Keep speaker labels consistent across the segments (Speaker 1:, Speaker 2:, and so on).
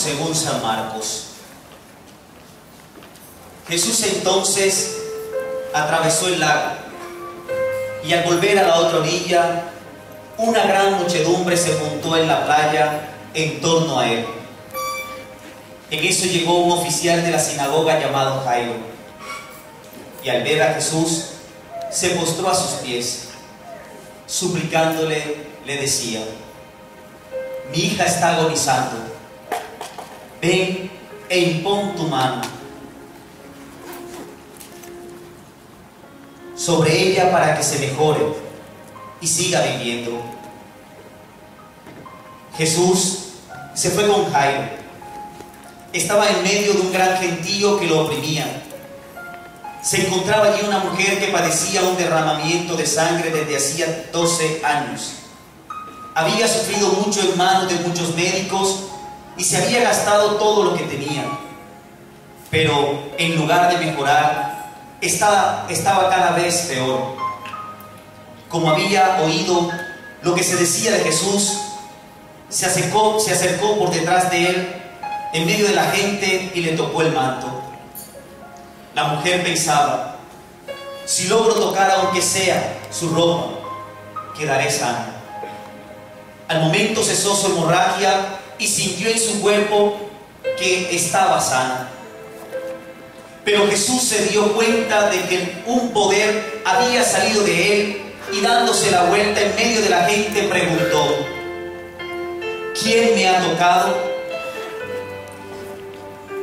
Speaker 1: según San Marcos. Jesús entonces atravesó el lago y al volver a la otra orilla, una gran muchedumbre se juntó en la playa en torno a él. En eso llegó un oficial de la sinagoga llamado Jairo, y al ver a Jesús se postró a sus pies, suplicándole, le decía: mi hija está agonizando, ven e impón tu mano sobre ella para que se mejore y siga viviendo. Jesús se fue con Jairo. Estaba en medio de un gran gentío que lo oprimía. Se encontraba allí una mujer que padecía un derramamiento de sangre desde hacía 12 años. Había sufrido mucho en manos de muchos médicos y se había gastado todo lo que tenía. Pero en lugar de mejorar, estaba cada vez peor. Como había oído lo que se decía de Jesús, se acercó por detrás de él, en medio de la gente, y le tocó el manto. La mujer pensaba: si logro tocar aunque sea su ropa, quedaré sana. Al momento cesó su hemorragia y sintió en su cuerpo que estaba sana. Pero Jesús se dio cuenta de que un poder había salido de él y, dándose la vuelta en medio de la gente, preguntó: ¿quién me ha tocado?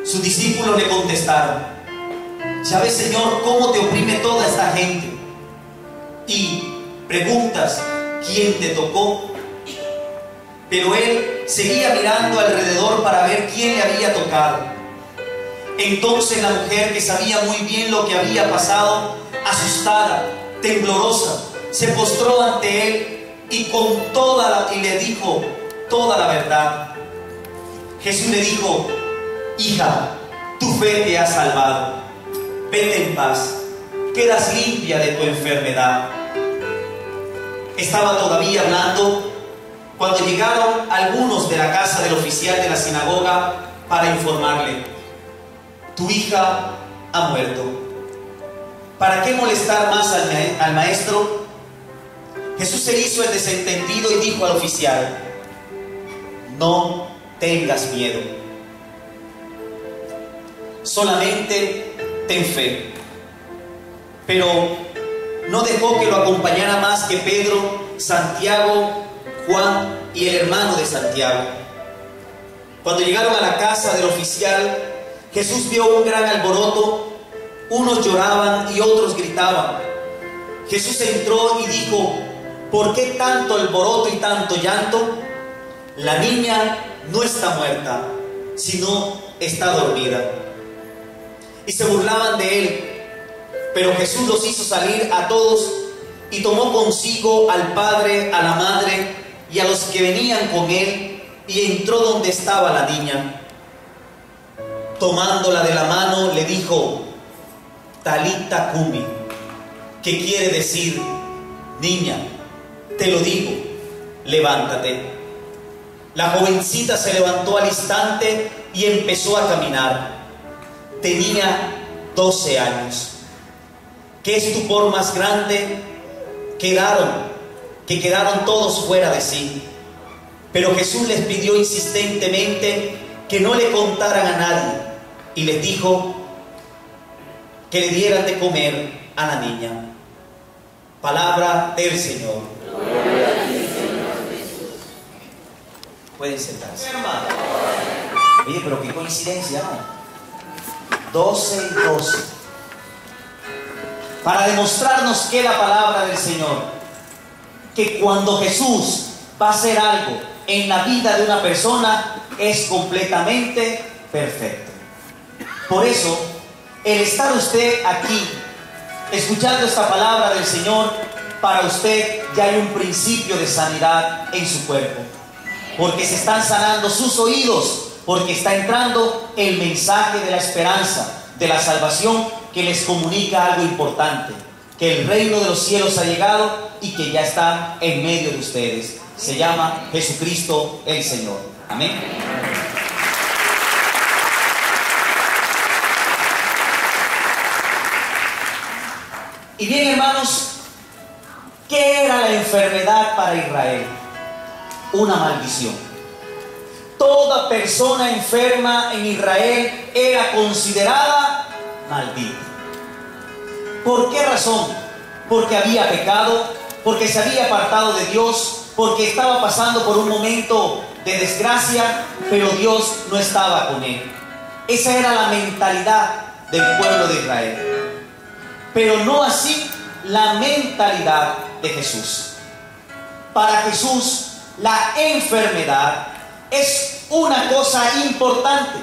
Speaker 1: Sus discípulos le contestaron: ya ves, Señor, cómo te oprime toda esta gente, y preguntas quién te tocó. Pero él seguía mirando alrededor para ver quién le había tocado. Entonces la mujer, que sabía muy bien lo que había pasado, asustada, temblorosa, se postró ante él y le dijo toda la verdad. Jesús le dijo: hija, tu fe te ha salvado. Vete en paz, quedas limpia de tu enfermedad. Estaba todavía hablando cuando llegaron algunos de la casa del oficial de la sinagoga para informarle: tu hija ha muerto. ¿Para qué molestar más al maestro? Jesús se hizo el desentendido y dijo al oficial: no tengas miedo, solamente ten fe. Pero no dejó que lo acompañara más que Pedro, Santiago, Juan y el hermano de Santiago. Cuando llegaron a la casa del oficial, Jesús vio un gran alboroto. Unos lloraban y otros gritaban. Jesús entró y dijo: ¿por qué tanto alboroto y tanto llanto? La niña no está muerta, sino está dormida. Y se burlaban de él. Pero Jesús los hizo salir a todos y tomó consigo al padre, a la madre y a los que venían con él, y entró donde estaba la niña. Tomándola de la mano, le dijo: Talita cumi, que quiere decir: niña, te lo digo, levántate. La jovencita se levantó al instante y empezó a caminar. Tenía 12 años. ¿Qué estupor más grande! Quedaron todos fuera de sí. Pero Jesús les pidió insistentemente que no le contaran a nadie, y les dijo que le dieran de comer a la niña. Palabra del Señor.
Speaker 2: Gloria a ti, Señor Jesús.
Speaker 1: Pueden sentarse. Oye, pero qué coincidencia, ¿no? 12 y 12. Para demostrarnos que la palabra del Señor, que cuando Jesús va a hacer algo en la vida de una persona, es completamente perfecto. Por eso, el estar usted aquí, escuchando esta palabra del Señor, para usted ya hay un principio de sanidad en su cuerpo. Porque se están sanando sus oídos, porque está entrando el mensaje de la esperanza, de la salvación, que les comunica algo importante: que el reino de los cielos ha llegado y que ya está en medio de ustedes. Se llama Jesucristo el Señor. Amén. Y bien, hermanos, ¿qué era la enfermedad para Israel? Una maldición. Toda persona enferma en Israel era considerada maldita. ¿Por qué razón? Porque había pecado, porque se había apartado de Dios, porque estaba pasando por un momento de desgracia, pero Dios no estaba con él. Esa era la mentalidad del pueblo de Israel. Pero no así la mentalidad de Jesús. Para Jesús, la enfermedad es una cosa importante.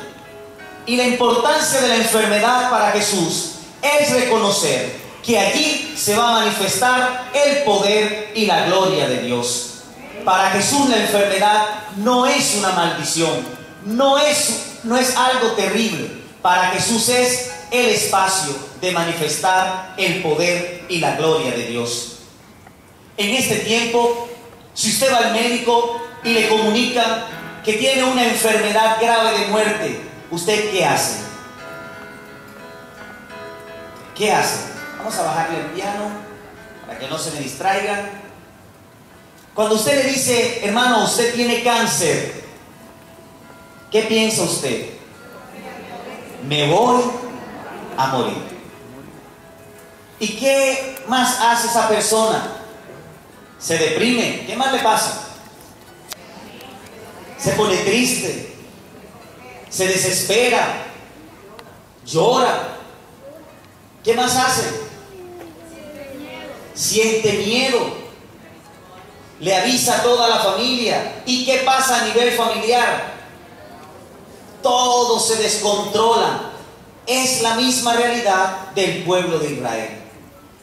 Speaker 1: Y la importancia de la enfermedad para Jesús es reconocer que allí se va a manifestar el poder y la gloria de Dios. Para Jesús la enfermedad no es una maldición, no es algo terrible. Para Jesús es el espacio de manifestar el poder y la gloria de Dios. En este tiempo, si usted va al médico y le comunica que tiene una enfermedad grave de muerte, ¿usted qué hace? ¿Qué hace? Vamos a bajarle el piano para que no se me distraigan. Cuando usted le dice, hermano, usted tiene cáncer, ¿qué piensa usted? Me voy a morir. ¿Y qué más hace esa persona? Se deprime. ¿Qué más le pasa? Se pone triste, se desespera, llora. ¿Qué más hace? Siente miedo. Le avisa a toda la familia. ¿Y qué pasa a nivel familiar? Todo se descontrola. Es la misma realidad del pueblo de Israel.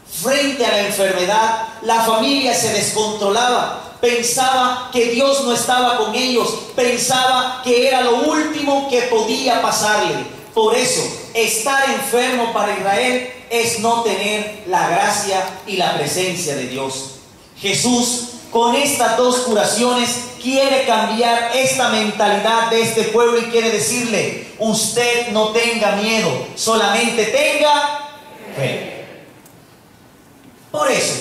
Speaker 1: Frente a la enfermedad, la familia se descontrolaba. Pensaba que Dios no estaba con ellos. Pensaba que era lo último que podía pasarle. Por eso, estar enfermo para Israel es no tener la gracia y la presencia de Dios. Jesús, con estas dos curaciones, quiere cambiar esta mentalidad de este pueblo y quiere decirle: usted no tenga miedo, solamente tenga fe. Por eso,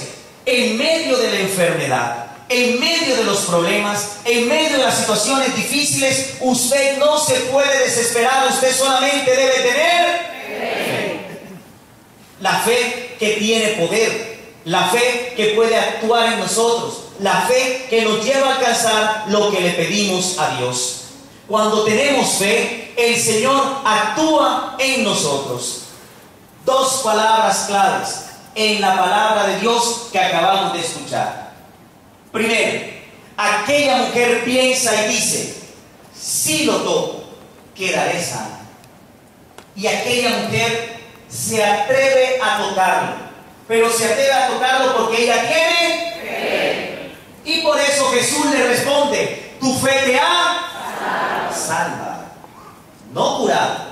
Speaker 1: en medio de la enfermedad, en medio de los problemas, en medio de las situaciones difíciles, usted no se puede desesperar, usted solamente debe tener fe. La fe que tiene poder, la fe que puede actuar en nosotros, la fe que nos lleva a alcanzar lo que le pedimos a Dios. Cuando tenemos fe, el Señor actúa en nosotros. Dos palabras claves en la palabra de Dios que acabamos de escuchar. Primero, aquella mujer piensa y dice: si lo toco, quedaré sana. Y aquella mujer se atreve a tocarlo, pero se atreve a tocarlo porque ella tiene fe. Y por eso Jesús le responde: tu fe te ha salvado, no curado.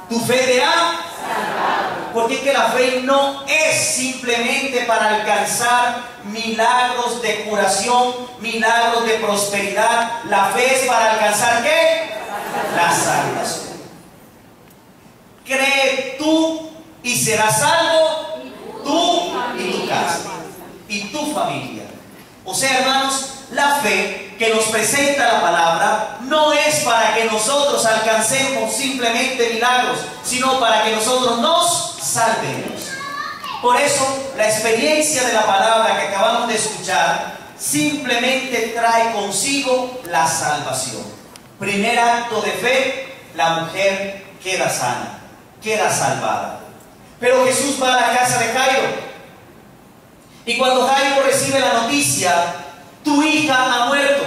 Speaker 1: Tu fe te ha salvado. Porque es que la fe no es simplemente para alcanzar milagros de curación, milagros de prosperidad. La fe es para alcanzar ¿qué? La salvación. Cree tú y serás salvo, tú y tu casa y tu familia. O sea, hermanos, la fe que nos presenta la palabra no es para que nosotros alcancemos simplemente milagros, sino para que nosotros nos salvemos. Por eso, la experiencia de la palabra que acabamos de escuchar simplemente trae consigo la salvación. Primer acto de fe, la mujer queda sana, queda salvada. Pero Jesús va a la casa de Jairo. Y cuando Jairo recibe la noticia: tu hija ha muerto,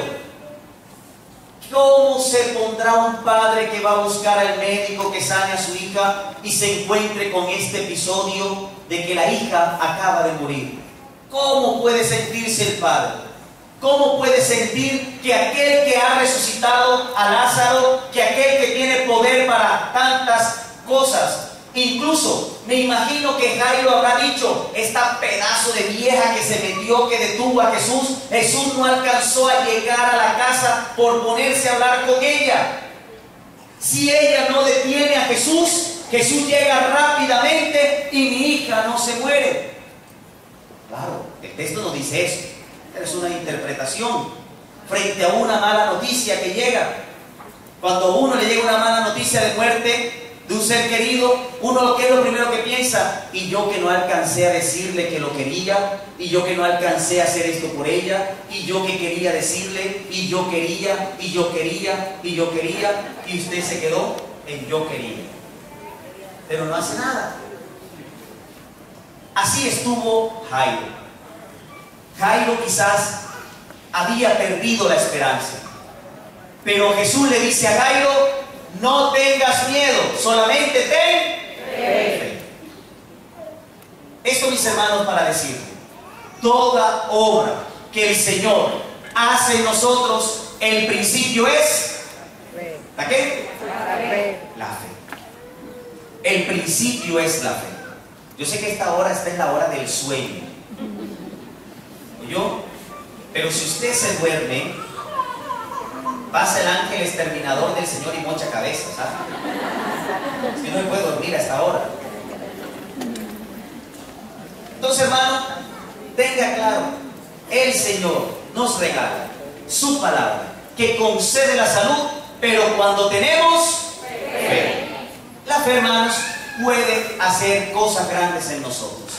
Speaker 1: ¿cómo se pondrá un padre que va a buscar al médico que sane a su hija y se encuentre con este episodio de que la hija acaba de morir? ¿Cómo puede sentirse el padre? ¿Cómo puede sentir que aquel que ha resucitado a Lázaro, que aquel que tiene poder para tantas cosas? Incluso me imagino que Jairo habrá dicho: esta pedazo de vieja que se metió, que detuvo a Jesús, Jesús no alcanzó a llegar a la casa por ponerse a hablar con ella. Si ella no detiene a Jesús, Jesús llega rápidamente y mi hija no se muere. texto no dice eso, es una interpretación frente a una mala noticia que llega. Cuando a uno le llega una mala noticia de muerte de un ser querido, uno ¿qué es lo primero que piensa? Y yo que no alcancé a decirle que lo quería, y yo que no alcancé a hacer esto por ella, y yo que quería decirle, y yo quería, y yo quería, y yo quería, y usted se quedó en yo quería. Pero no hace nada. Así estuvo Jairo. Jairo quizás había perdido la esperanza, pero Jesús le dice a Jairo: no tengas miedo, solamente ten fe. Esto, mis hermanos, para decir, toda obra que el Señor hace en nosotros, el principio es ¿la qué? La fe. El principio es la fe. Yo sé que esta hora está en la hora del sueño, ¿oyó? Pero si usted se duerme, pasa el ángel exterminador del Señor y mocha cabezas, ¿sabes? Es que no me puede dormir a esta hora. Entonces, hermano, tenga claro, el Señor nos regala su palabra, que concede la salud, pero cuando tenemos fe. La fe, hermanos, puede hacer cosas grandes en nosotros.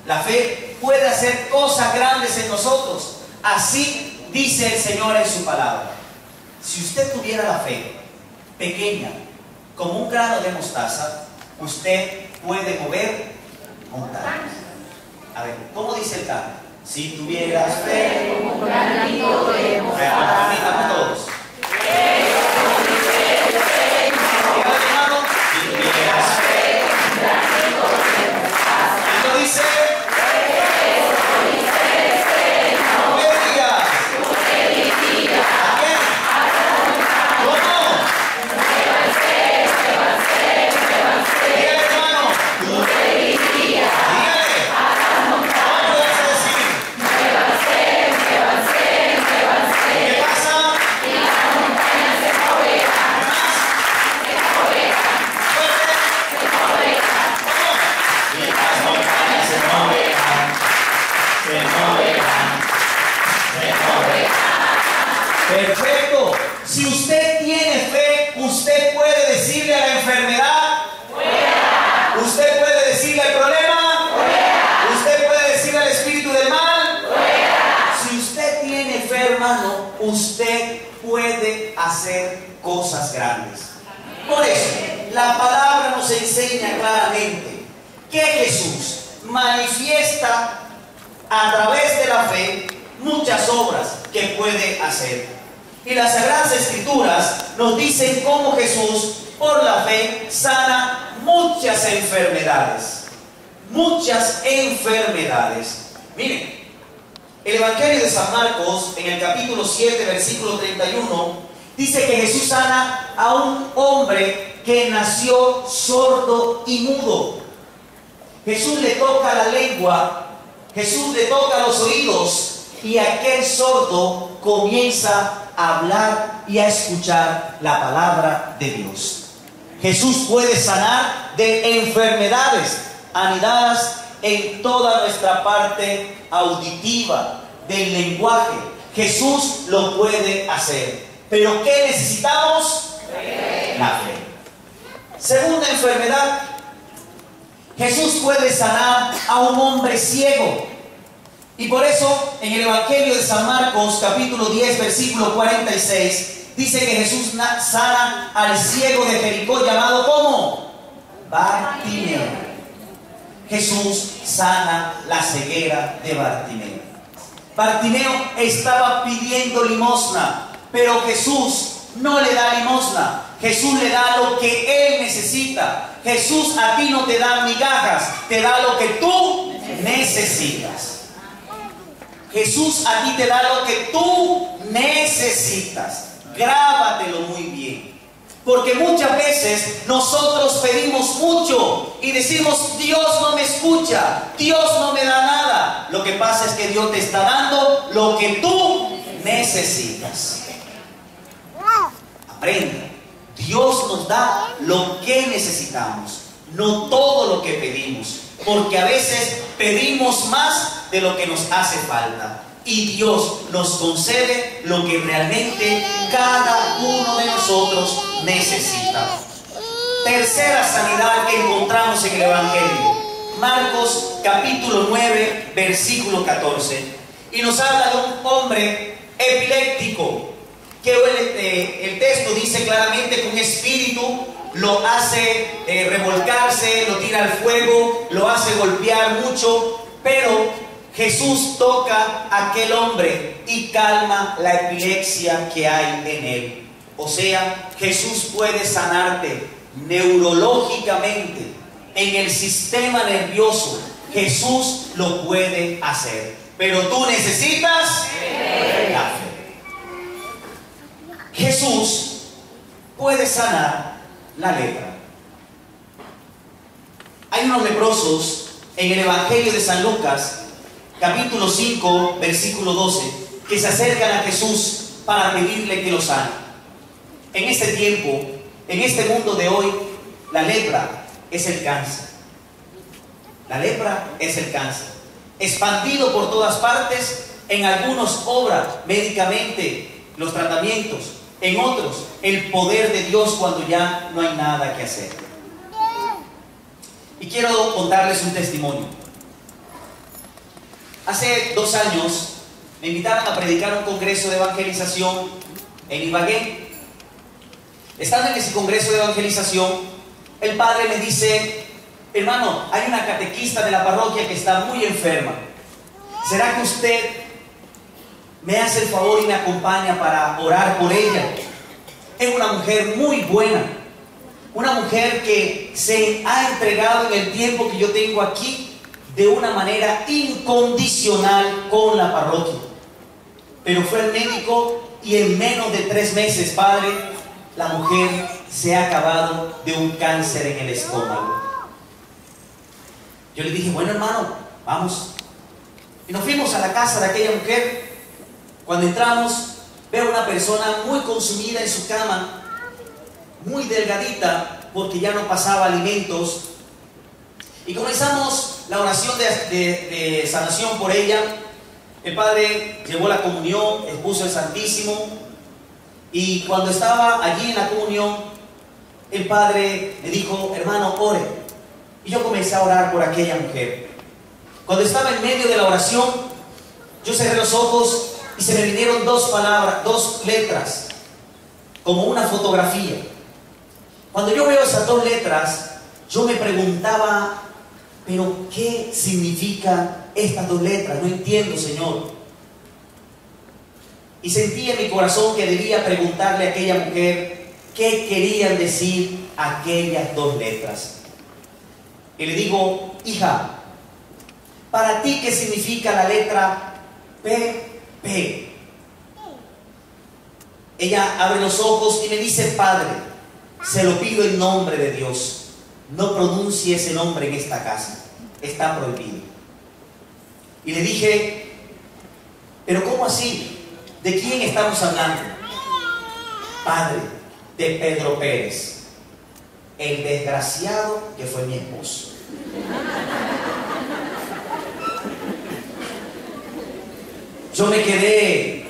Speaker 1: La fe puede hacer cosas grandes en nosotros. Así dice el Señor en su palabra. Si usted tuviera la fe pequeña, como un grano de mostaza, usted puede mover montañas. A ver, ¿cómo dice el canto? Si tuvieras fe como un granito de mostaza. Repitamos todos. Si tuvieras fe como un granito de mostaza. Esto dice. Perfecto. Si usted tiene fe, usted puede decirle a la enfermedad, fuera. Usted puede decirle al problema, fuera. Usted puede decirle al espíritu del mal, fuera. Si usted tiene fe, hermano, usted puede hacer cosas grandes. Por eso, la palabra nos enseña claramente que Jesús manifiesta a través de la fe muchas obras que puede hacer. Y las Sagradas Escrituras nos dicen cómo Jesús, por la fe, sana muchas enfermedades. Muchas enfermedades. Miren, el Evangelio de San Marcos, en el capítulo 7, versículo 31, dice que Jesús sana a un hombre que nació sordo y mudo. Jesús le toca la lengua, Jesús le toca los oídos, y aquel sordo comienza a hablar y a escuchar la palabra de Dios. Jesús puede sanar de enfermedades anidadas en toda nuestra parte auditiva, del lenguaje. Jesús lo puede hacer. ¿Pero qué necesitamos? Fe. La fe. Segunda enfermedad. Jesús puede sanar a un hombre ciego. Y por eso, en el Evangelio de San Marcos, capítulo 10, versículo 46, dice que Jesús sana al ciego de Jericó, llamado ¿cómo? Bartimeo. Jesús sana la ceguera de Bartimeo. Bartimeo estaba pidiendo limosna, pero Jesús no le da limosna. Jesús le da lo que él necesita. Jesús a ti no te da migajas, te da lo que tú necesitas. Jesús a ti te da lo que tú necesitas. Grábatelo muy bien. Porque muchas veces nosotros pedimos mucho y decimos: Dios no me escucha, Dios no me da nada. Lo que pasa es que Dios te está dando lo que tú necesitas. Aprenda. Dios nos da lo que necesitamos, no todo lo que pedimos. porque a veces pedimos más de lo que nos hace falta. Y Dios nos concede lo que realmente cada uno de nosotros necesita. Tercera sanidad que encontramos en el Evangelio. Marcos capítulo 9, versículo 14. Y nos habla de un hombre epiléptico, que el texto dice claramente que un espíritu lo hace revolcarse, lo tira al fuego, lo hace golpear mucho, pero Jesús toca a aquel hombre y calma la epilepsia que hay en él. O sea, Jesús puede sanarte neurológicamente, en el sistema nervioso. Jesús lo puede hacer, pero tú necesitas la fe. Jesús puede sanar la lepra. Hay unos leprosos en el Evangelio de San Lucas, capítulo 5, versículo 12, que se acercan a Jesús para pedirle que lo sane. En este tiempo, en este mundo de hoy, la lepra es el cáncer. La lepra es el cáncer, expandido por todas partes. En algunos obra médicamente los tratamientos, en otros el poder de Dios cuando ya no hay nada que hacer. Y quiero contarles un testimonio. Hace 2 años me invitaron a predicar un congreso de evangelización en Ibagué. Estando en ese congreso de evangelización, el padre me dice: hermano, hay una catequista de la parroquia que está muy enferma. ¿Será que usted me hace el favor y me acompaña para orar por ella? Es una mujer muy buena, una mujer que se ha entregado en el tiempo que yo tengo aquí de una manera incondicional con la parroquia. Pero fue el médico y en menos de 3 meses, padre, la mujer se ha acabado de un cáncer en el estómago. Yo le dije: bueno, hermano, vamos. Y nos fuimos a la casa de aquella mujer. Cuando entramos, veo una persona muy consumida en su cama, muy delgadita, porque ya no pasaba alimentos. Y comenzamos la oración de sanación por ella. El padre llevó la comunión, expuso el Santísimo, y cuando estaba allí en la comunión, el padre me dijo: hermano, ore. Y yo comencé a orar por aquella mujer. Cuando estaba en medio de la oración, yo cerré los ojos y se me vinieron 2 palabras, 2 letras, como una fotografía. Cuando yo veo esas 2 letras, yo me preguntaba: ¿pero qué significan estas 2 letras? No entiendo, Señor. Y sentí en mi corazón que debía preguntarle a aquella mujer qué querían decir aquellas 2 letras. Y le digo: hija, ¿para ti qué significa la letra PP? Ella abre los ojos y me dice: padre, se lo pido en nombre de Dios, no pronuncie ese nombre en esta casa, está prohibido. Y le dije: ¿pero cómo así? ¿De quién estamos hablando? Padre, de Pedro Pérez, el desgraciado que fue mi esposo. Yo me quedé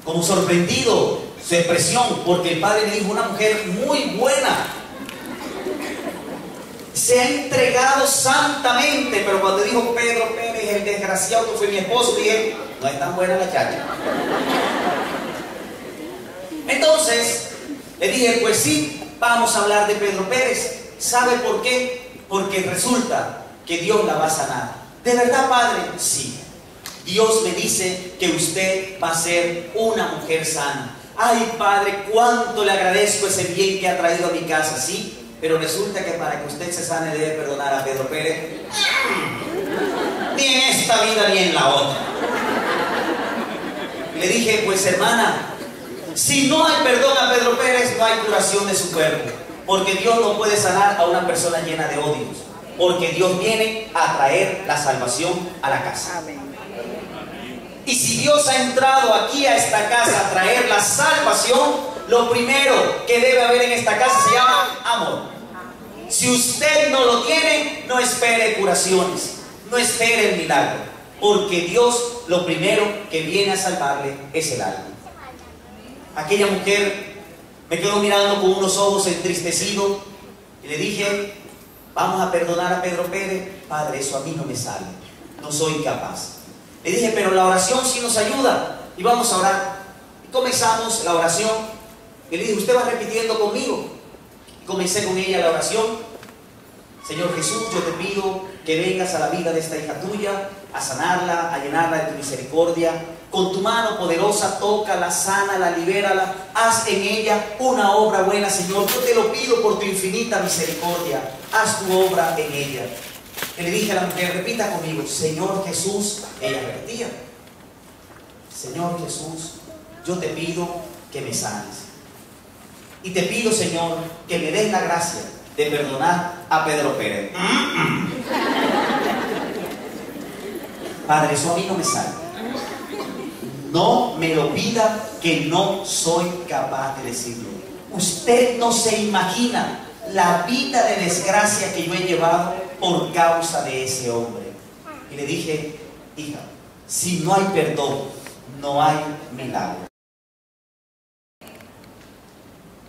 Speaker 1: como sorprendido su expresión, porque el padre me dijo: una mujer muy buena, se ha entregado santamente. Pero cuando dijo Pedro Pérez, el desgraciado que fue mi esposo, dije: no es tan buena la chacha. Entonces le dije: pues sí, vamos a hablar de Pedro Pérez. ¿Sabe por qué? Porque resulta que Dios la va a sanar. ¿De verdad, padre? Sí. Dios me dice que usted va a ser una mujer sana. Ay, padre, cuánto le agradezco ese bien que ha traído a mi casa. Sí, pero resulta que para que usted se sane debe perdonar a Pedro Pérez. Ni en esta vida ni en la otra. Le dije: pues hermana, si no hay perdón a Pedro Pérez, no hay curación de su cuerpo, porque Dios no puede sanar a una persona llena de odios, porque Dios viene a traer la salvación a la casa. Y si Dios ha entrado aquí a esta casa a traer la salvación, lo primero que debe haber en esta casa se llama amor. Si usted no lo tiene, no espere curaciones, no espere el milagro, porque Dios lo primero que viene a salvarle es el alma. Aquella mujer me quedó mirando con unos ojos entristecidos y le dije: vamos a perdonar a Pedro Pérez. Padre, eso a mí no me sale, no soy capaz. Le dije: pero la oración sí nos ayuda y vamos a orar. Y comenzamos la oración y le dije: usted va repitiendo conmigo. Y comencé con ella la oración. Señor Jesús, yo te pido que vengas a la vida de esta hija tuya, a sanarla, a llenarla de tu misericordia. Con tu mano poderosa, tócala, sánala, libérala. Haz en ella una obra buena, Señor. Yo te lo pido por tu infinita misericordia. Haz tu obra en ella. Y le dije a la mujer: repita conmigo: Señor Jesús. Ella repetía: Señor Jesús, yo te pido que me sanes. Y te pido, Señor, que me des la gracia de perdonar a Pedro Pérez. Padre, eso a mí no me sale. No me lo pida, que no soy capaz de decirlo. Usted no se imagina la vida de desgracia que yo he llevado por causa de ese hombre. Y le dije: hija, si no hay perdón, no hay milagro.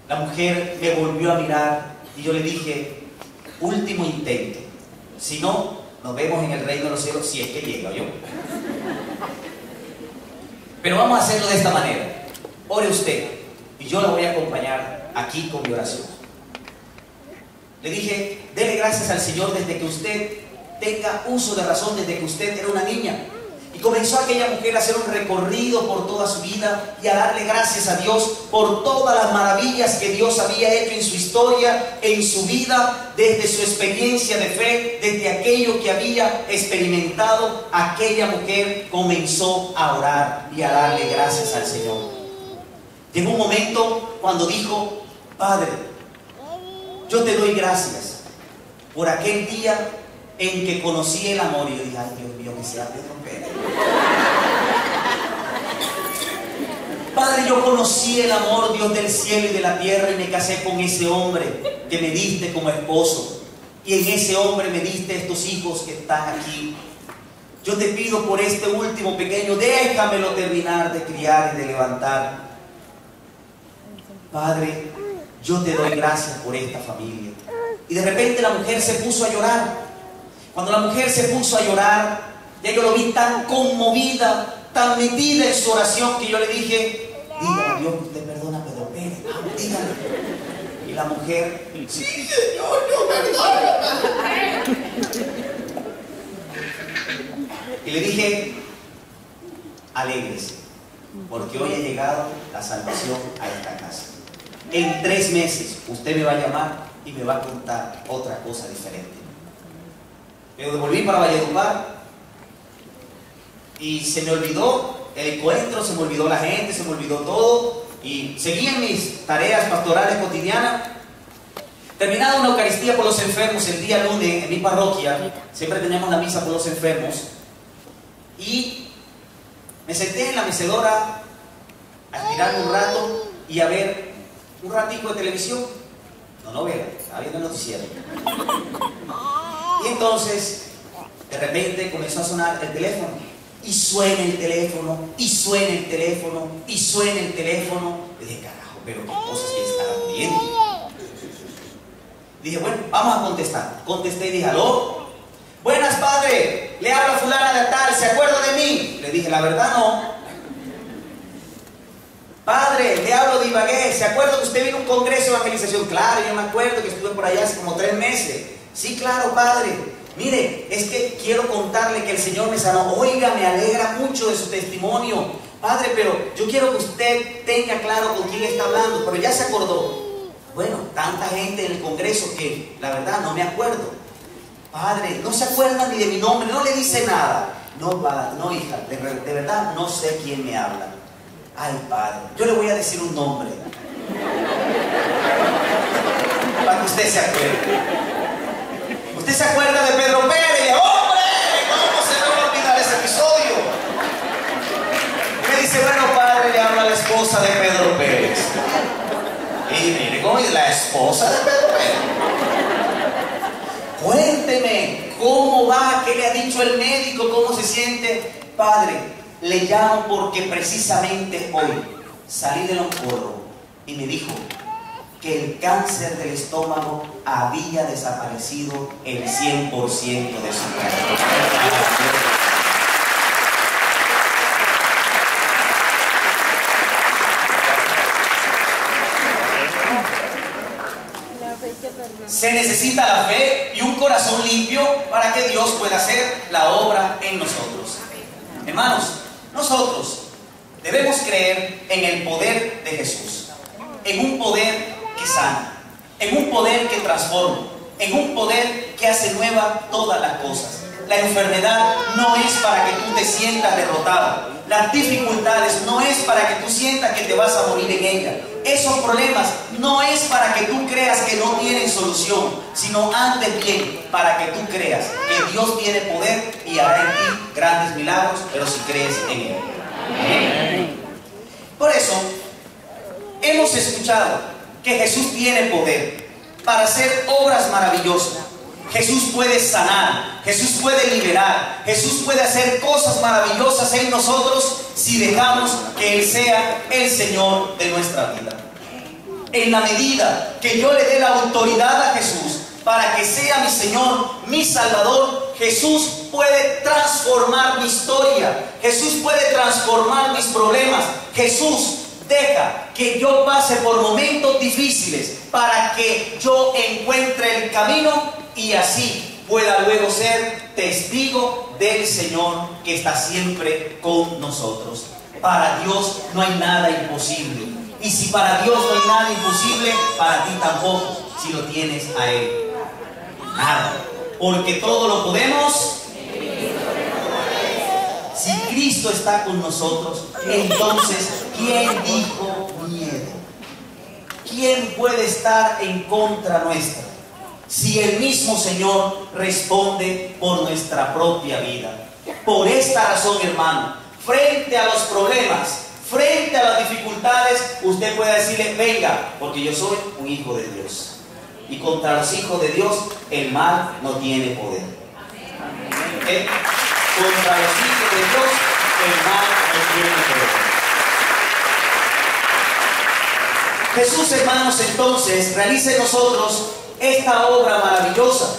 Speaker 1: La mujer me volvió a mirar y yo le dije: último intento. Si no, nos vemos en el reino de los cielos, si es que llega yo. Pero vamos a hacerlo de esta manera. Ore usted y yo la voy a acompañar aquí con mi oración. Le dije: dele gracias al Señor desde que usted tenga uso de razón, desde que usted era una niña. Y comenzó aquella mujer a hacer un recorrido por toda su vida y a darle gracias a Dios por todas las maravillas que Dios había hecho en su historia, en su vida, desde su experiencia de fe, desde aquello que había experimentado. Aquella mujer comenzó a orar y a darle gracias al Señor. Llegó un momento cuando dijo: Padre, yo te doy gracias por aquel día en que conocí el amor. Y yo dije: ay, Dios mío, que sea Pedro Pérez. Padre, yo conocí el amor, Dios del cielo y de la tierra, y me casé con ese hombre que me diste como esposo. Y en ese hombre me diste estos hijos que están aquí. Yo te pido por este último pequeño, déjamelo terminar de criar y de levantar. Padre, yo te doy gracias por esta familia. Y de repente la mujer se puso a llorar. Cuando la mujer se puso a llorar, ya yo lo vi tan conmovida, tan metida en su oración, que yo le dije: dígale a Dios que usted perdona a Pedro Pérez. Vamos, dígale. Y la mujer: sí, Señor, yo perdono. Y le dije: alégrese, porque hoy ha llegado la salvación a esta casa. En 3 meses usted me va a llamar y me va a contar otra cosa diferente. Me devolví para Valledupar y se me olvidó el encuentro, se me olvidó la gente, se me olvidó todo, y seguí en mis tareas pastorales cotidianas. Terminada una Eucaristía por los enfermos el día lunes en mi parroquia, siempre teníamos la misa por los enfermos, y me senté en la mecedora a estirarme un rato y a ver un ratico de televisión. No novela, estaba viendo el noticiero. Y entonces, de repente comenzó a sonar el teléfono. Y suena el teléfono, y suena el teléfono, y suena el teléfono. Y dije: carajo, pero qué cosas que estarán viendo. Dije: bueno, vamos a contestar. Contesté y dije: aló. Buenas, padre, le habla fulana de tal, ¿se acuerda de mí? Le dije: la verdad no. Padre, le hablo de Ibagué, ¿se acuerda que usted vino a un congreso de evangelización? Claro, yo me acuerdo que estuve por allá hace como 3 meses. Sí, claro, padre. Mire, es que quiero contarle que el Señor me sanó. Oiga, me alegra mucho de su testimonio. Padre, pero yo quiero que usted tenga claro con quién está hablando. Pero ya se acordó. Bueno, tanta gente en el congreso que la verdad no me acuerdo. Padre, no se acuerda ni de mi nombre, no le dice nada. No, padre, no, hija, de verdad no sé quién me habla. Ay, padre, yo le voy a decir un nombre para que usted se acuerde. ¿Usted se acuerda de Pedro Pérez? ¡Hombre! ¿Cómo se me va a olvidar ese episodio? Me dice: bueno, padre, le habla la esposa de Pedro Pérez. Y mire cómo es la esposa de Pedro Pérez. ¿Cómo va? ¿Qué le ha dicho el médico? ¿Cómo se siente? Padre, le llamo porque precisamente hoy salí del oncólogo y me dijo que el cáncer del estómago había desaparecido el 100% de su cuerpo. Se necesita la fe y un corazón limpio para que Dios pueda hacer la obra en nosotros. Hermanos, nosotros debemos creer en el poder de Jesús, en un poder que sana, en un poder que transforma, en un poder que hace nueva todas las cosas. La enfermedad no es para que tú te sientas derrotado. Las dificultades no es para que tú sientas que te vas a morir en ella. Esos problemas no es para que tú creas que no tienen solución, sino antes bien para que tú creas que Dios tiene poder y hará en ti grandes milagros, pero si crees en Él. Amén. Por eso, hemos escuchado que Jesús tiene poder para hacer obras maravillosas. Jesús puede sanar, Jesús puede liberar, Jesús puede hacer cosas maravillosas en nosotros si dejamos que Él sea el Señor de nuestra vida. En la medida que yo le dé la autoridad a Jesús para que sea mi Señor, mi Salvador, Jesús puede transformar mi historia, Jesús puede transformar mis problemas. Jesús deja que yo pase por momentos difíciles para que yo encuentre el camino y así pueda luego ser testigo del Señor que está siempre con nosotros. Para Dios no hay nada imposible. Y si para Dios no hay nada imposible, para ti tampoco, si lo tienes a Él. Nada. Porque todo lo podemos. Si Cristo está con nosotros, entonces, ¿quién dijo miedo? ¿Quién puede estar en contra nuestra? Si el mismo Señor responde por nuestra propia vida. Por esta razón, hermano, frente a los problemas, frente a las dificultades, usted puede decirle, venga, porque yo soy un hijo de Dios. Y contra los hijos de Dios, el mal no tiene poder. ¿Okay? Contra los hijos de Dios, el mal no tiene poder. Jesús, hermanos, entonces, realiza en nosotros esta obra maravillosa.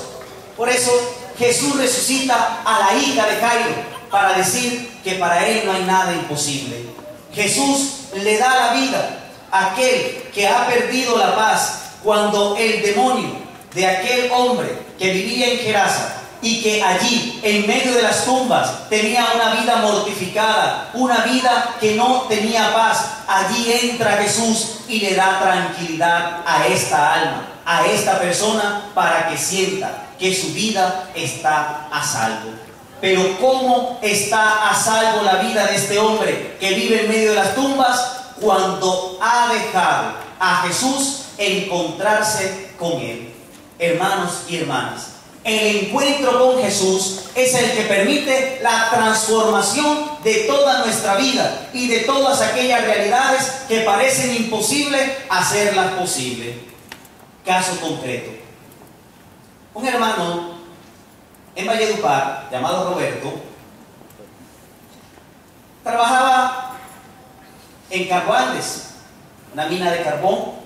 Speaker 1: Por eso Jesús resucita a la hija de Jairo para decir que para Él no hay nada imposible. Jesús le da la vida a aquel que ha perdido la paz cuando el demonio de aquel hombre que vivía en Gerasa y que allí en medio de las tumbas tenía una vida mortificada, una vida que no tenía paz, allí entra Jesús y le da tranquilidad a esta alma, a esta persona, para que sienta que su vida está a salvo. Pero ¿cómo está a salvo la vida de este hombre que vive en medio de las tumbas? Cuando ha dejado a Jesús encontrarse con Él. Hermanos y hermanas, el encuentro con Jesús es el que permite la transformación de toda nuestra vida y de todas aquellas realidades que parecen imposibles, hacerlas posibles. Caso concreto. Un hermano en Valledupar, llamado Roberto, trabajaba en Carboandes, una mina de carbón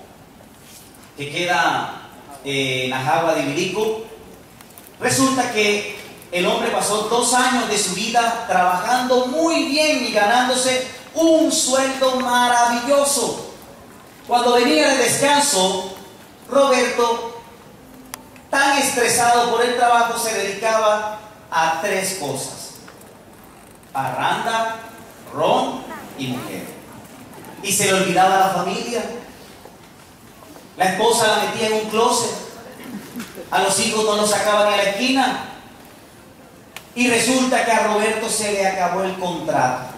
Speaker 1: que queda en Ajagua de Ibirico. Resulta que el hombre pasó 2 años de su vida trabajando muy bien y ganándose un sueldo maravilloso. Cuando venía de descanso, Roberto, tan estresado por el trabajo, se dedicaba a 3 cosas: parranda, ron y mujer. Y se le olvidaba la familia. La esposa la metía en un closet, a los hijos no los sacaban a la esquina, y resulta que a Roberto se le acabó el contrato.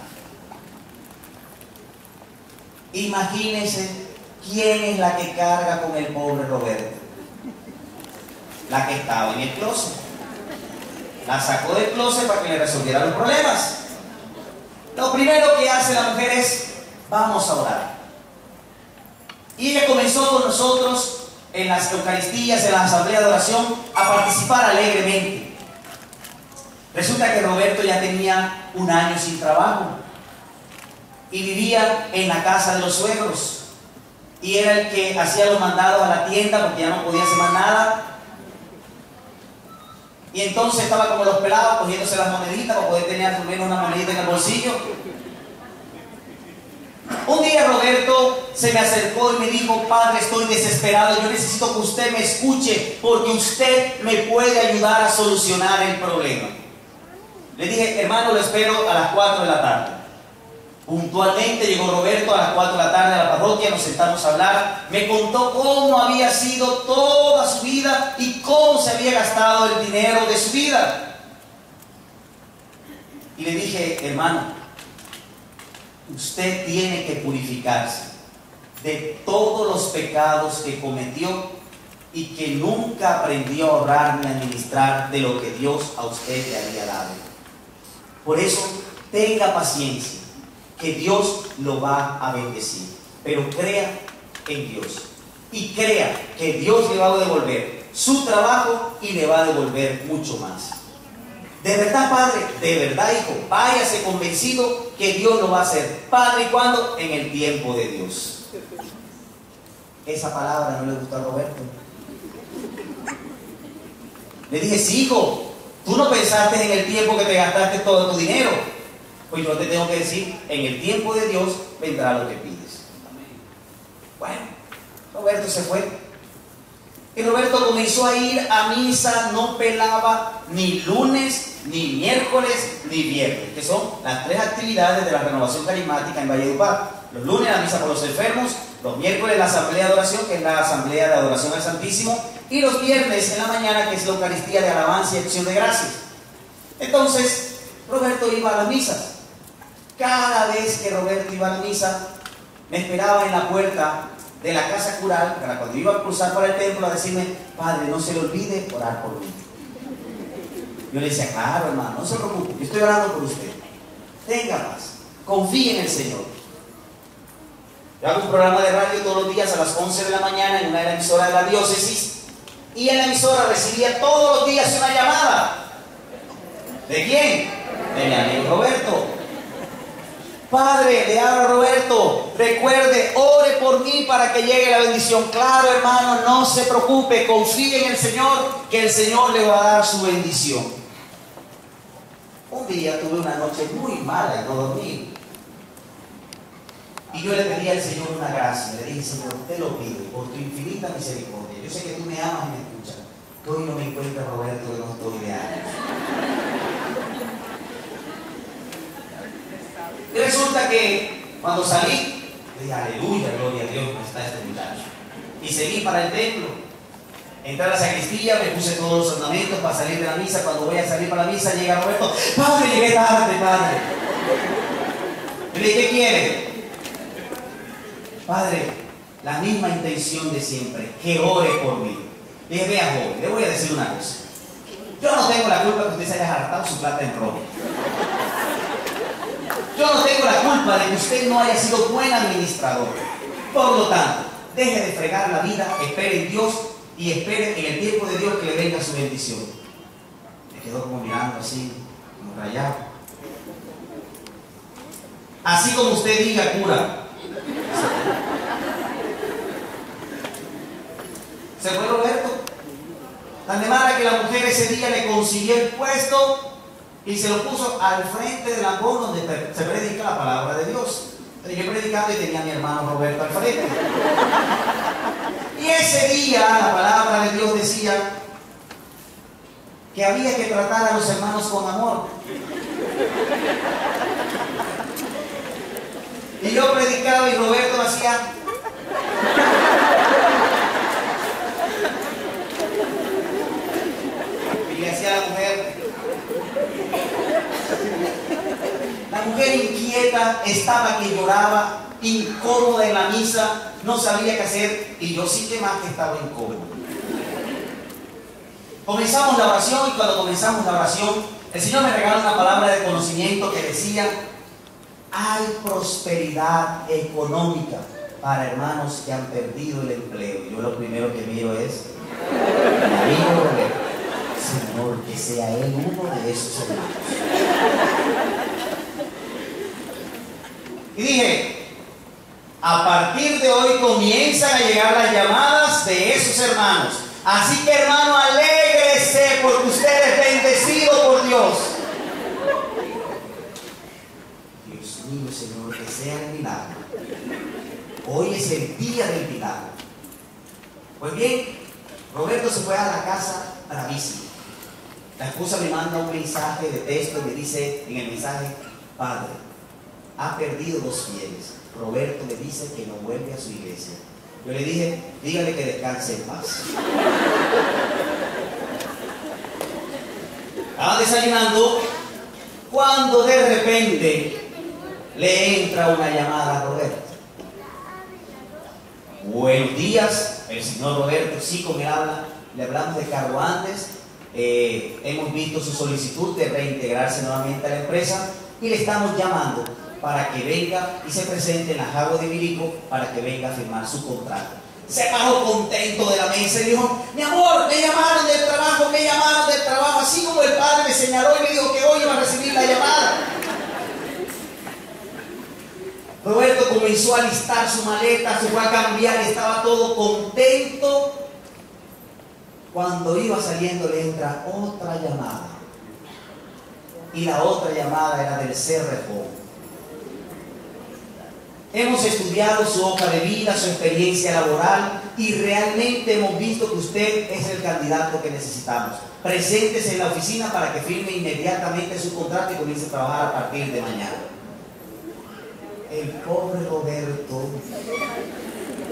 Speaker 1: Imagínense quién es la que carga con el pobre Roberto. La que estaba en el closet. La sacó del closet para que le resolviera los problemas. Lo primero que hace la mujer es: vamos a orar. Y ella comenzó con nosotros en las Eucaristías, en la asamblea de oración, a participar alegremente. Resulta que Roberto ya tenía un año sin trabajo y vivía en la casa de los suegros. Y era el que hacía los mandados a la tienda porque ya no podía hacer más nada. Y entonces estaba como los pelados cogiéndose las moneditas para poder tener al menos una monedita en el bolsillo. Un día Roberto se me acercó y me dijo: padre, estoy desesperado, yo necesito que usted me escuche porque usted me puede ayudar a solucionar el problema. Le dije: hermano, lo espero a las 4 de la tarde. Puntualmente llegó Roberto a las 4 de la tarde a la parroquia, nos sentamos a hablar, me contó cómo había sido toda su vida y cómo se había gastado el dinero de su vida. Y le dije: hermano, usted tiene que purificarse de todos los pecados que cometió y que nunca aprendió a ahorrar ni a administrar de lo que Dios a usted le había dado. Por eso, tenga paciencia, que Dios lo va a bendecir. Pero crea en Dios y crea que Dios le va a devolver su trabajo y le va a devolver mucho más. De verdad, padre, de verdad, hijo, váyase convencido que Dios lo va a hacer. Padre, ¿y cuándo? En el tiempo de Dios. Esa palabra no le gustó a Roberto. Le dije: sí, hijo, tú no pensaste en el tiempo que te gastaste todo tu dinero. Pues yo te tengo que decir, en el tiempo de Dios vendrá lo que pides. Bueno, Roberto se fue. Y Roberto comenzó a ir a misa, no pelaba ni lunes, ni miércoles, ni viernes, que son las 3 actividades de la renovación carismática en Valledupar. Los lunes la misa por los enfermos, los miércoles la asamblea de oración, que es la asamblea de adoración al Santísimo, y los viernes en la mañana, que es la Eucaristía de alabanza y acción de gracias. Entonces, Roberto iba a las misas. Cada vez que Roberto iba a la misa, me esperaba en la puerta de la casa cural, para cuando iba a cruzar para el templo, a decirme: padre, no se le olvide orar por mí. Yo le decía: claro, hermano, no se preocupe, yo estoy orando por usted. Tenga paz, confíe en el Señor. Yo hago un programa de radio todos los días a las 11 de la mañana en una de las emisoras de la diócesis, y en la emisora recibía todos los días una llamada. ¿De quién? De mi amigo Roberto. Padre, le habla Roberto, recuerde, ore por mí para que llegue la bendición. Claro, hermano, no se preocupe, confíe en el Señor, que el Señor le va a dar su bendición. Un día tuve una noche muy mala y no dormí. Y yo le pedí al Señor una gracia. Le dije: Señor, te lo pido por tu infinita misericordia. Yo sé que tú me amas y me escuchas. Que hoy no me encuentre Roberto, que no estoy de años. Y resulta que cuando salí, dije: aleluya, gloria a Dios, no está este muchacho. Y seguí para el templo. Entré a la sacristía, me puse todos los ornamentos para salir de la misa. Cuando voy a salir para la misa, llega Roberto: padre, llegué tarde, padre. Le dije: ¿qué quiere? Padre, la misma intención de siempre, que ore por mí. Le dije: vea, joven, le voy a decir una cosa. Yo no tengo la culpa que usted se haya hartado su plata en Roma. Yo no tengo la culpa de que usted no haya sido buen administrador. Por lo tanto, deje de fregar la vida, espere en Dios y espere en el tiempo de Dios que le venga su bendición. Me quedó como mirando así, como rayado. Así como usted diga, cura. Se fue Roberto. Tan de mala que la mujer ese día le consiguió el puesto y se lo puso al frente del ambón donde se predica la palabra de Dios. Yo predicando y tenía a mi hermano Roberto al frente. Y ese día la palabra de Dios decía que había que tratar a los hermanos con amor. Y yo predicaba y Roberto hacía. Y le hacía a la mujer. La mujer inquieta estaba que lloraba, incómoda en la misa, no sabía qué hacer, y yo sí que más que estaba incómodo. Comenzamos la oración, y cuando comenzamos la oración, el Señor me regaló una palabra de conocimiento que decía: hay prosperidad económica para hermanos que han perdido el empleo. Y yo lo primero que miro es mi amigo Roberto. Señor, que sea él uno de esos hermanos. Y dije, a partir de hoy comienzan a llegar las llamadas de esos hermanos. Así que, hermano, alégrese porque usted es bendecido por Dios. Dios mío, Señor, que sea el milagro. Hoy es el día del milagro. Pues bien, Roberto se fue a la casa bravísimo. La esposa me manda un mensaje de texto y me dice en el mensaje: Padre, ha perdido 2 fieles. Roberto le dice que no vuelve a su iglesia. Yo le dije, dígale que descanse en paz. Estaba desayunando cuando de repente le entra una llamada a Roberto. Buenos días, el señor Roberto, sí, con él habla. Le hablamos de Carlos Andes. Hemos visto su solicitud de reintegrarse nuevamente a la empresa y le estamos llamando para que venga y se presente en la Jagua de Virico para que venga a firmar su contrato. Se bajó contento de la mesa y dijo: mi amor, me llamaron del trabajo, así como el padre me señaló y me dijo que hoy iba a recibir la llamada. Roberto comenzó a alistar su maleta, se fue a cambiar y estaba todo contento. Cuando iba saliendo le entra otra llamada. Y la otra llamada era del CRFO. Hemos estudiado su hoja de vida, su experiencia laboral y realmente hemos visto que usted es el candidato que necesitamos. Preséntese en la oficina para que firme inmediatamente su contrato y comience a trabajar a partir de mañana. El pobre Roberto,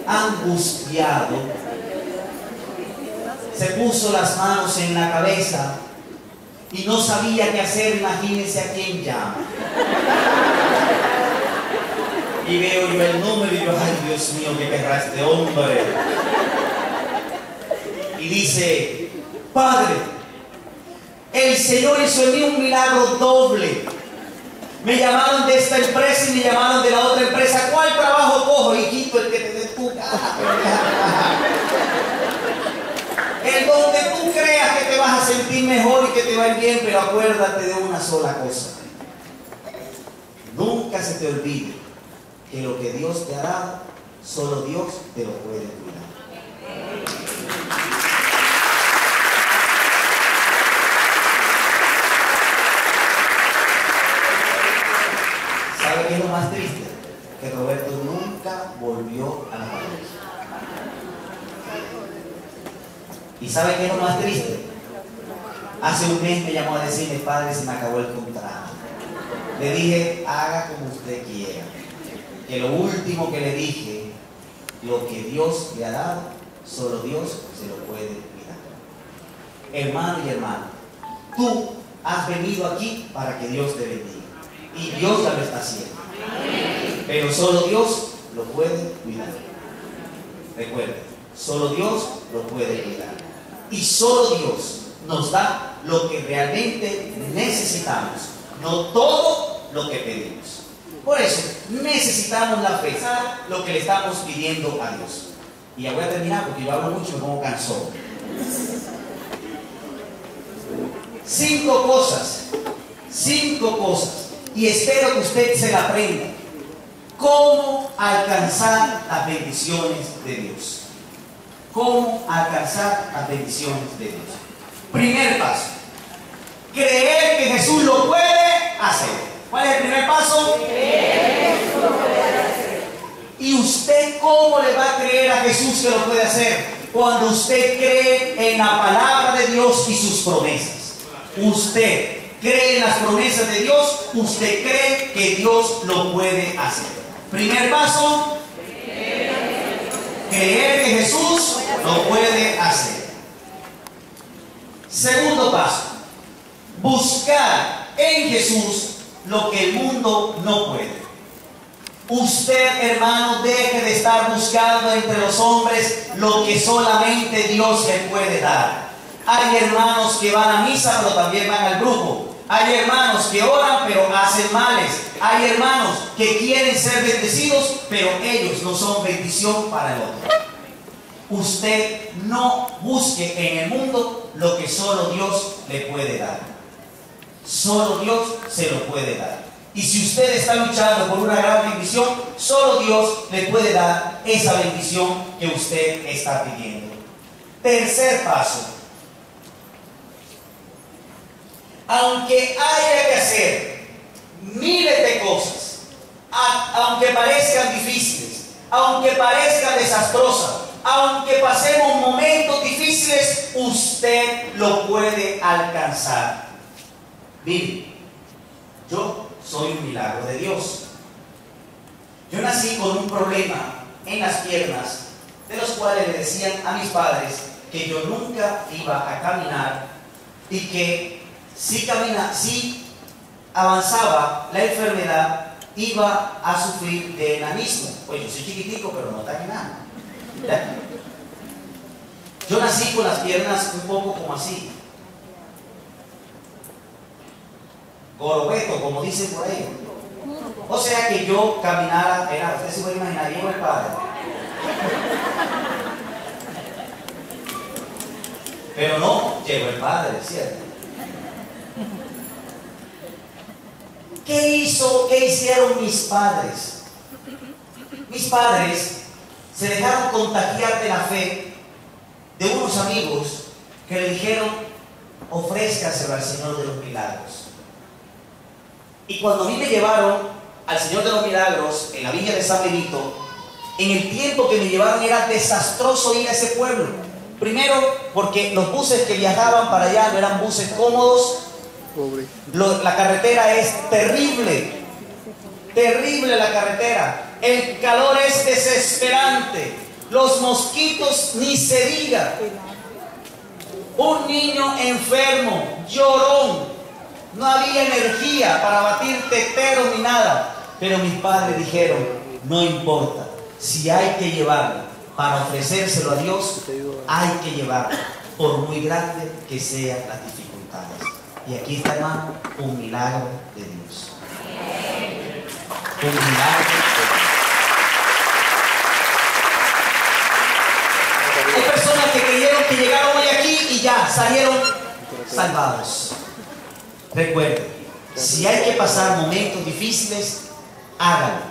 Speaker 1: angustiado, se puso las manos en la cabeza y no sabía qué hacer. Imagínense a quién llama. Y veo yo el número y digo: ay, Dios mío, qué querrá este hombre. Y dice: Padre, el Señor hizo en mí un milagro doble. Me llamaron de esta empresa y me llamaron de la otra empresa. ¿Cuál trabajo cojo, hijito? El que te dé tu cara. El donde tú creas que te vas a sentir mejor y que te va a ir bien, pero acuérdate de una sola cosa. Nunca se te olvide que lo que Dios te ha dado, solo Dios te lo puede cuidar. ¿Sabe qué es lo más triste? Que Roberto nunca volvió a la parroquia. ¿Y sabe qué es lo más triste? Hace un mes me llamó a decirme: padre, se me acabó el contrato. Le dije: haga como usted quiera. Que lo último que le dije, lo que Dios le ha dado, solo Dios se lo puede cuidar. Hermano y hermana, tú has venido aquí para que Dios te bendiga. Y Dios ya lo está haciendo. Pero solo Dios lo puede cuidar. Recuerda, solo Dios lo puede cuidar. Y solo Dios nos da lo que realmente necesitamos, no todo lo que pedimos. Por eso necesitamos la fe, lo que le estamos pidiendo a Dios. Y ya voy a terminar porque yo hablo mucho y me pongo cansado. 5 cosas, y espero que usted se la aprenda. ¿Cómo alcanzar las bendiciones de Dios? ¿Cómo alcanzar las bendiciones de Dios? Primer paso: creer que Jesús lo puede hacer. ¿Cuál es el primer paso? ¿Y usted cómo le va a creer a Jesús que lo puede hacer? Cuando usted cree en la palabra de Dios y sus promesas. Usted cree en las promesas de Dios, usted cree que Dios lo puede hacer. Primer paso: creer que Jesús lo puede hacer. Segundo paso: buscar en Jesús lo que el mundo no puede. Usted, hermano, deje de estar buscando entre los hombres lo que solamente Dios le puede dar. Hay hermanos que van a misa pero también van al grupo. Hay hermanos que oran pero hacen males. Hay hermanos que quieren ser bendecidos pero ellos no son bendición para el otro. usted no busque en el mundo lo que solo Dios le puede dar. Solo Dios se lo puede dar. Y si usted está luchando por una gran bendición, solo Dios le puede dar esa bendición que usted está pidiendo. Tercer paso. Aunque haya que hacer miles de cosas, aunque parezcan difíciles, aunque parezcan desastrosas, aunque pasemos momentos difíciles, usted lo puede alcanzar. Mire, yo soy un milagro de Dios. Yo nací con un problema en las piernas, de los cuales le decían a mis padres que yo nunca iba a caminar y que si avanzaba la enfermedad iba a sufrir de enanismo. Pues yo soy chiquitico, pero no tan enano. ¿Ya? Yo nací con las piernas un poco como así, gorobeto, como dicen por ahí. O sea que yo caminara, usted se puede imaginar, llevo el padre. Pero no llevo el padre, ¿cierto? ¿Qué hicieron mis padres? Mis padres se dejaron contagiar de la fe de unos amigos que le dijeron: ofrézcaselo al Señor de los Milagros. Y cuando a mí me llevaron al Señor de los Milagros en la villa de San Benito, en el tiempo que me llevaron era desastroso ir a ese pueblo. Primero, porque los buses que viajaban para allá no eran buses cómodos. La carretera es terrible, terrible la carretera. El calor es desesperante. Los mosquitos ni se diga. Un niño enfermo, llorón. No había energía para batir teteros ni nada. Pero mis padres dijeron: no importa, si hay que llevarlo para ofrecérselo a Dios, hay que llevarlo, por muy grande que sean las dificultades. Y aquí está, hermano, un milagro de Dios. Un milagro de Dios. Hay personas que creyeron que llegaron hoy aquí y ya salieron salvados. Recuerden, si hay que pasar momentos difíciles, háganlo,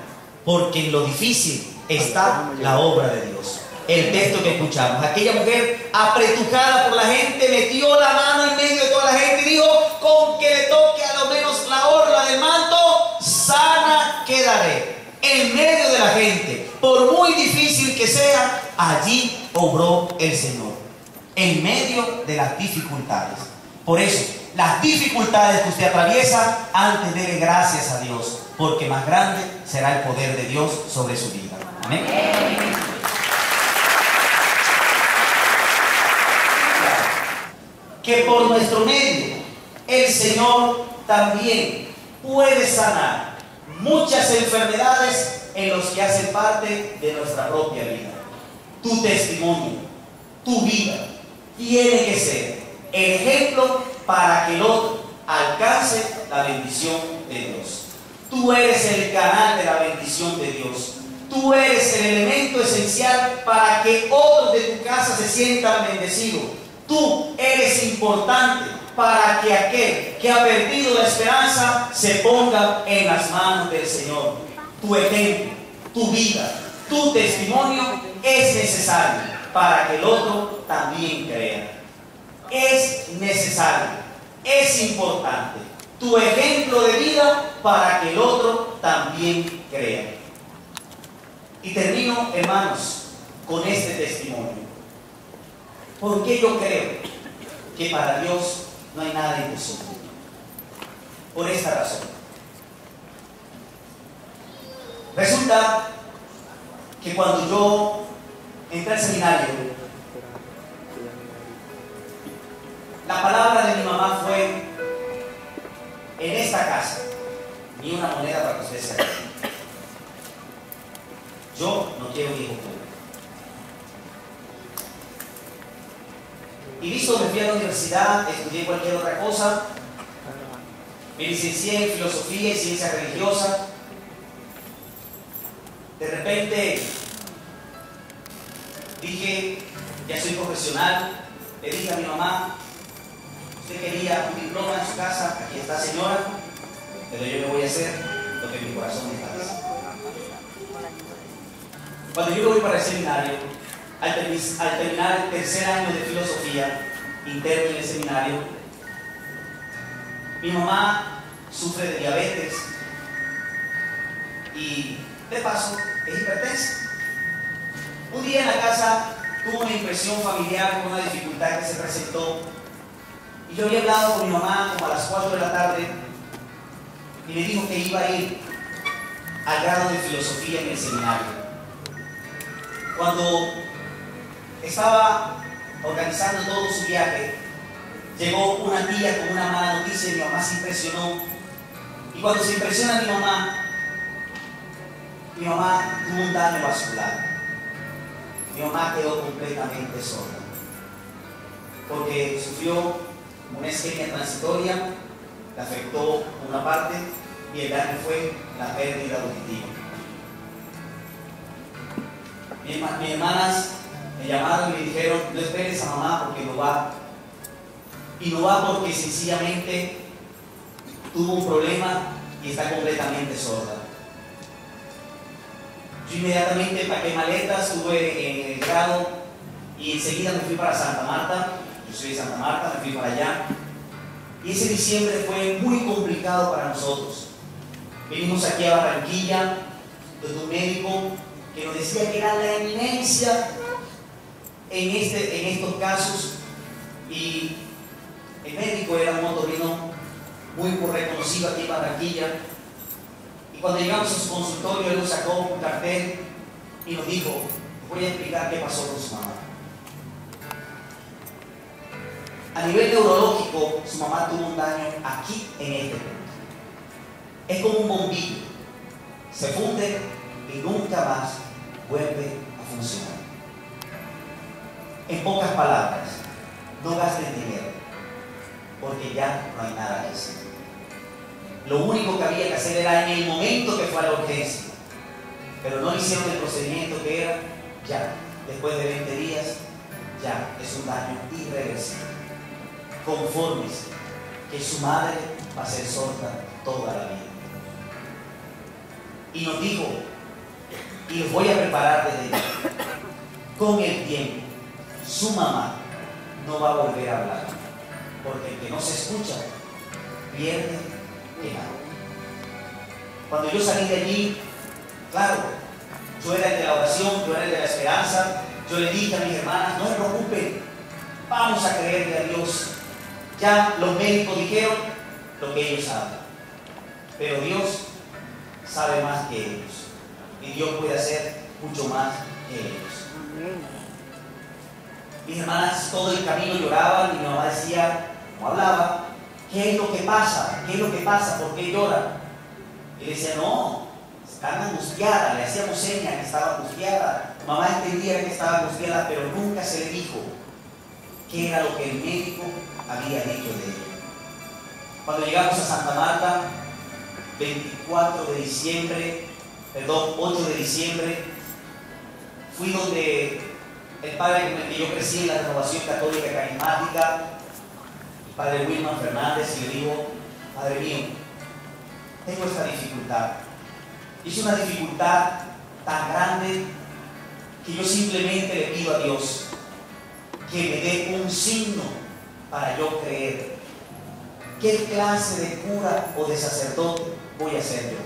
Speaker 1: porque en lo difícil está la obra de Dios. El texto que escuchamos, aquella mujer apretujada por la gente metió la mano en medio de toda la gente y dijo: con que le toque a lo menos la orla del manto, sana quedaré. En medio de la gente, por muy difícil que sea, allí obró el Señor, en medio de las dificultades. Por eso, las dificultades que usted atraviesa, antes dele gracias a Dios, porque más grande será el poder de Dios sobre su vida. Amén. Que por nuestro medio el Señor también puede sanar muchas enfermedades en los que hacen parte de nuestra propia vida. Tu testimonio, tu vida, tiene que ser el ejemplo para que el otro alcance la bendición de Dios. Tú eres el canal de la bendición de Dios. Tú eres el elemento esencial para que otros de tu casa se sientan bendecidos. Tú eres importante para que aquel que ha perdido la esperanza se ponga en las manos del Señor. Tu ejemplo, tu vida, tu testimonio es necesario para que el otro también crea. Es necesario, es importante tu ejemplo de vida para que el otro también crea. Y termino, hermanos, con este testimonio. Porque yo creo que para Dios no hay nada imposible. Por esta razón. Resulta que cuando yo entré al seminario, la palabra de mi mamá fue: en esta casa, ni una moneda para que ustedes se hagan. Yo no quiero hijos pobres. Y listo, me fui a la universidad, estudié cualquier otra cosa, me licencié en filosofía y ciencia religiosa. De repente dije, ya soy profesional, le dije a mi mamá, usted quería un diploma en su casa, aquí está señora, pero yo le voy a hacer lo que mi corazón me está diciendo. Cuando yo voy para el seminario, al terminar el tercer año de filosofía interno en el seminario, mi mamá sufre de diabetes y de paso es hipertensa. Un día en la casa tuvo una impresión familiar con una dificultad que se presentó y yo había hablado con mi mamá como a las 4 de la tarde y me dijo que iba a ir al grado de filosofía en el seminario. Cuando estaba organizando todo su viaje, llegó una tía con una mala noticia y mi mamá se impresionó. Y cuando se impresiona mi mamá tuvo un daño vascular. Mi mamá quedó completamente sorda porque sufrió una isquemia transitoria, le afectó una parte y el daño fue la pérdida auditiva. Mis hermanas me llamaron y me dijeron, no esperes a mamá porque no va. Y no va porque sencillamente tuvo un problema y está completamente sorda. Yo inmediatamente empaqué maletas, estuve en el grado y enseguida me fui para Santa Marta. Yo soy de Santa Marta, me fui para allá. Y ese diciembre fue muy complicado para nosotros. Venimos aquí a Barranquilla, donde un médico que nos decía que era la eminencia en estos casos, y el médico era un otorrino muy reconocido aquí en Barranquilla. Y cuando llegamos a su consultorio, él nos sacó un cartel y nos dijo, voy a explicar qué pasó con su mamá. A nivel neurológico, su mamá tuvo un daño aquí en este punto. Es como un bombillo, se funde y nunca más vuelve a funcionar. En pocas palabras, no gasten dinero, porque ya no hay nada que hacer. Lo único que había que hacer era en el momento que fue a la urgencia, pero no hicieron el procedimiento que era ya, después de 20 días, ya es un daño irreversible. Conformes que su madre va a ser sorda toda la vida. Y nos dijo, y los voy a preparar desde ya, con el tiempo, su mamá no va a volver a hablar, porque el que no se escucha pierde el alma. Cuando yo salí de allí, claro, yo era el de la oración, yo era el de la esperanza, yo le dije a mis hermanas, no se preocupen, vamos a creerle a Dios. Ya los médicos dijeron lo que ellos saben, pero Dios sabe más que ellos y Dios puede hacer mucho más que ellos. Mis hermanas todo el camino lloraban y mi mamá decía, no hablaba, ¿qué es lo que pasa? ¿Qué es lo que pasa? ¿Por qué llora? Y le decía, no, están angustiadas, le hacíamos señas que estaba angustiada. Mamá entendía que estaba angustiada, pero nunca se le dijo qué era lo que el médico había dicho de ella. Cuando llegamos a Santa Marta, 8 de diciembre, fui donde el padre con el que yo crecí en la Renovación Católica Carismática, el padre Wilman Fernández, y le digo, padre mío, tengo esta dificultad. Es una dificultad tan grande que yo simplemente le pido a Dios que me dé un signo para yo creer. ¿Qué clase de cura o de sacerdote voy a ser yo?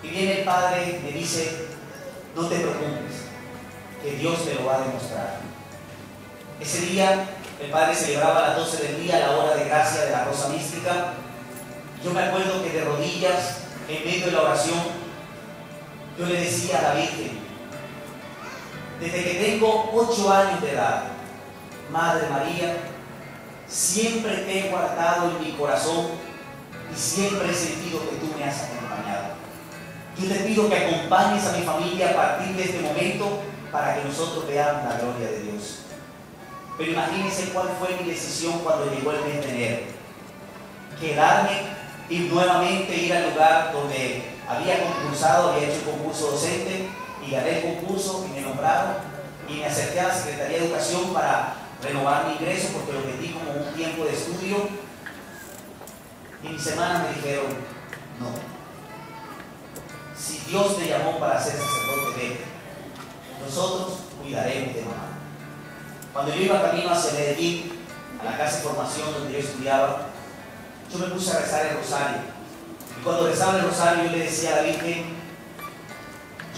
Speaker 1: Y viene el padre y me dice, no te preocupes, que Dios te lo va a demostrar. Ese día el padre celebraba a las 12 del día la hora de gracia de la Rosa Mística. Yo me acuerdo que de rodillas, en medio de la oración, yo le decía a la Virgen, desde que tengo 8 años de edad, Madre María, siempre te he guardado en mi corazón y siempre he sentido que tú me has acompañado. Yo te pido que acompañes a mi familia a partir de este momento para que nosotros veamos la gloria de Dios. Pero imagínense cuál fue mi decisión cuando llegó el mes de enero. Quedarme y nuevamente ir al lugar donde había concursado, había hecho concurso docente y gané el concurso y me nombraron y me acerqué a la Secretaría de Educación para renovar mi ingreso porque lo metí como un tiempo de estudio y mis hermanas me dijeron, no, si Dios te llamó para ser sacerdote, vete, nosotros cuidaremos de mamá. Cuando yo iba camino hacia Medellín, a la casa de formación donde yo estudiaba, yo me puse a rezar el rosario. Y cuando rezaba el rosario, yo le decía a la Virgen,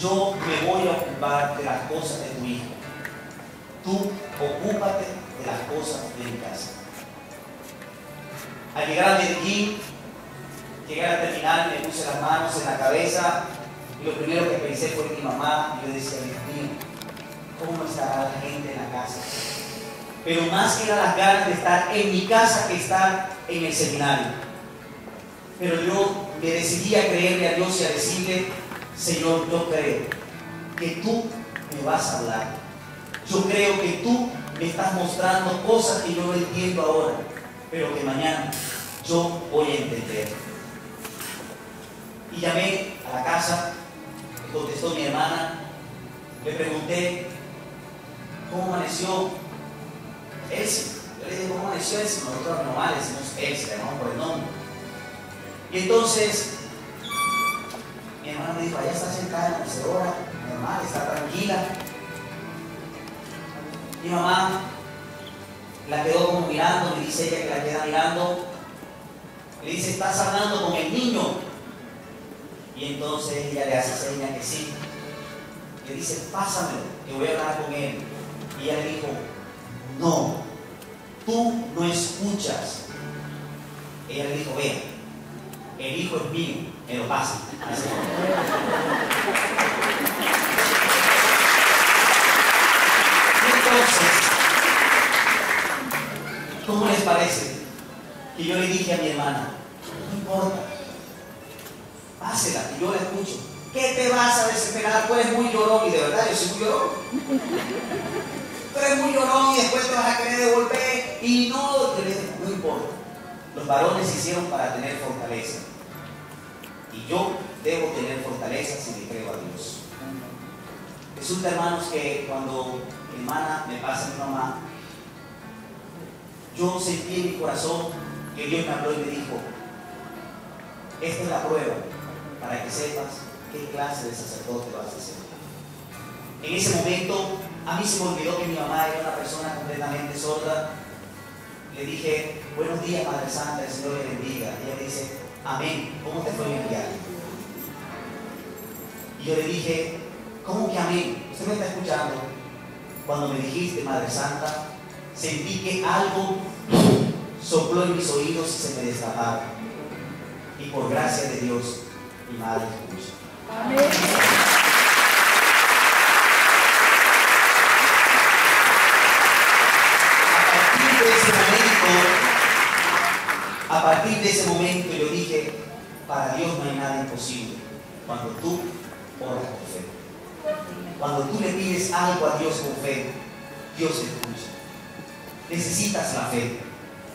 Speaker 1: yo me voy a ocupar de las cosas de tu hijo. Tú ocúpate de las cosas de mi casa. Al llegar a Medellín, llegué a la terminal, me puse las manos en la cabeza y lo primero que pensé fue en mi mamá. Y yo decía, Dios mío, ¿cómo estará la gente en la casa? Pero más que las ganas de estar en mi casa que estar en el seminario. Pero yo me decidí a creerle a Dios y a decirle, Señor, yo creo que tú me vas a hablar. Yo creo que tú me estás mostrando cosas que yo no entiendo ahora, pero que mañana yo voy a entender. Y llamé a la casa, me contestó mi hermana, le pregunté, ¿cómo amaneció Elsie? Yo le dije, ¿cómo amaneció Elsie? Nosotros nomás le decimos Elsie, le llamamos por el nombre. Y entonces, mi hermana me dijo, allá está sentada en la mecedora, normal, está tranquila. Mi mamá la quedó como mirando, me dice ella que la queda mirando. Le dice, ¿estás hablando con el niño? Y entonces ella le hace seña que sí. Le dice, pásamelo, que voy a hablar con él. Y ella le dijo, no, tú no escuchas. Ella le dijo, vea, el hijo es mío, me lo pasa. Entonces, ¿cómo les parece que yo le dije a mi hermana, no importa, pásela, que yo la escucho? ¿Qué te vas a desesperar? Tú eres muy llorón, y de verdad yo soy muy llorón. Tú eres muy llorón y después te vas a querer devolver y no, yo le dije, no importa. Los varones se hicieron para tener fortaleza. Y yo debo tener fortaleza si le creo a Dios. Resulta, hermanos, que cuando mi hermana me pasa a mi mamá, yo sentí en mi corazón que Dios me habló y me dijo, esta es la prueba para que sepas qué clase de sacerdote vas a ser. En ese momento, a mí se me olvidó que mi mamá era una persona completamente sorda. Le dije, buenos días, Madre Santa, el Señor le bendiga. Y ella me dice, amén, ¿cómo te fue en el viaje? Y yo le dije, ¿cómo que amén? Usted me está escuchando. Cuando me dijiste, Madre Santa, sentí que algo sopló en mis oídos y se me destaparon. Y por gracia de Dios, mi madre escucha. Amén. A partir de ese momento yo dije, para Dios no hay nada imposible cuando tú oras con fe. Cuando tú le pides algo a Dios con fe, Dios te escucha. Necesitas la fe,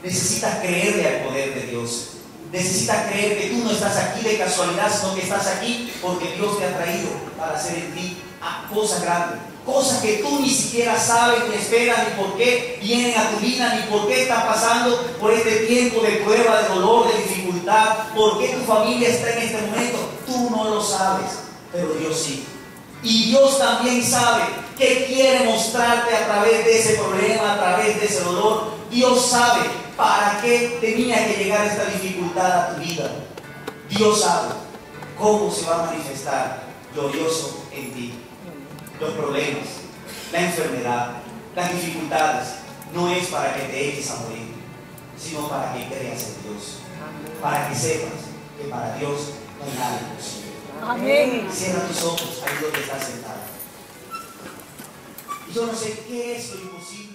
Speaker 1: necesitas creerle al poder de Dios, necesitas creer que tú no estás aquí de casualidad, sino que estás aquí porque Dios te ha traído para hacer en ti cosas grandes. Cosas que tú ni siquiera sabes ni esperas ni por qué vienen a tu vida, ni por qué estás pasando por este tiempo de prueba, de dolor, de dificultad, por qué tu familia está en este momento. Tú no lo sabes, pero Dios sí. Y Dios también sabe qué quiere mostrarte a través de ese problema, a través de ese dolor. Dios sabe para qué tenía que llegar esta dificultad a tu vida. Dios sabe cómo se va a manifestar glorioso en ti. Los problemas, la enfermedad, las dificultades, no es para que te eches a morir, sino para que creas en Dios, para que sepas que para Dios no hay nada imposible. Amén. Cierra tus ojos ahí donde estás sentado. Y yo no sé qué es lo imposible.